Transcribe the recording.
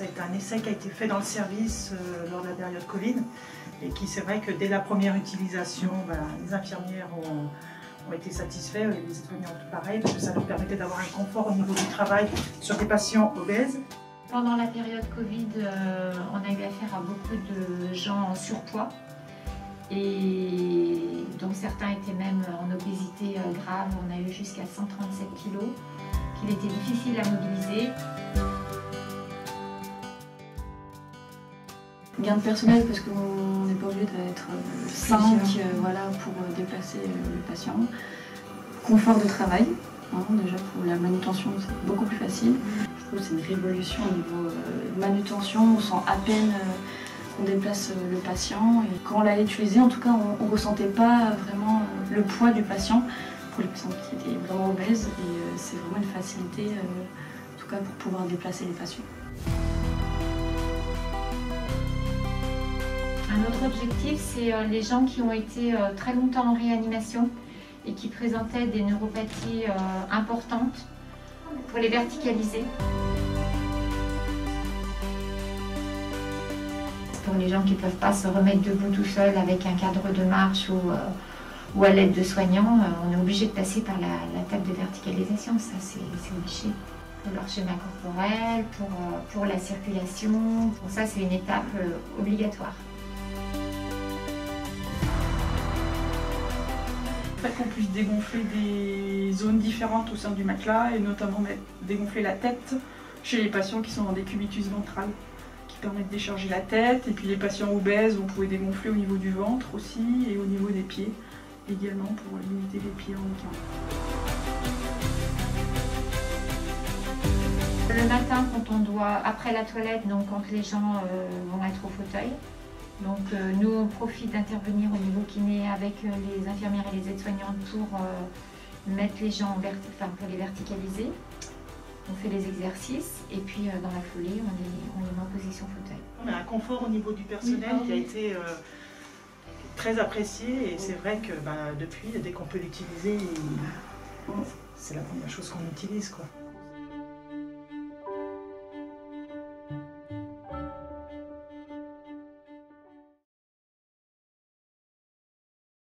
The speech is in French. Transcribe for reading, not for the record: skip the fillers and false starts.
Ça a été un essai qui a été fait dans le service lors de la période Covid et qui, c'est vrai que dès la première utilisation, les infirmières ont été satisfaits, et les soignants tout pareil, parce que ça leur permettait d'avoir un confort au niveau du travail sur des patients obèses. Pendant la période Covid, on a eu affaire à beaucoup de gens en surpoids et dont certains étaient même en obésité grave. On a eu jusqu'à 137 kg, qu'il était difficile à mobiliser. Gain de personnel parce qu'on n'est pas obligé d'être 5 voilà, pour déplacer le patient. Confort de travail, déjà pour la manutention c'est beaucoup plus facile. Je trouve que c'est une révolution au niveau manutention, on sent à peine qu'on déplace le patient. Et quand on l'a utilisé, en tout cas, on ne ressentait pas vraiment le poids du patient pour les patients qui étaient vraiment obèses. Et c'est vraiment une facilité, en tout cas pour pouvoir déplacer les patients. Un autre objectif, c'est les gens qui ont été très longtemps en réanimation et qui présentaient des neuropathies importantes, pour les verticaliser. Pour les gens qui ne peuvent pas se remettre debout tout seuls avec un cadre de marche ou à l'aide de soignants, on est obligé de passer par la table de verticalisation, ça c'est obligé. Pour leur schéma corporel, pour la circulation, pour ça c'est une étape obligatoire. Qu'on puisse dégonfler des zones différentes au sein du matelas et notamment dégonfler la tête chez les patients qui sont dans des cubitus ventrales qui permettent de décharger la tête. Et puis les patients obèses, on pouvait dégonfler au niveau du ventre aussi et au niveau des pieds également pour limiter les pieds handicapés. Le matin, quand on doit, après la toilette, donc quand les gens vont être au fauteuil, donc nous on profite d'intervenir au niveau kiné avec les infirmières et les aides-soignantes pour mettre les gens pour les verticaliser. On fait les exercices et puis dans la foulée on les met en position fauteuil. On a un confort au niveau du personnel qui a été très apprécié et c'est vrai que depuis, dès qu'on peut l'utiliser, c'est la première chose qu'on utilise, quoi.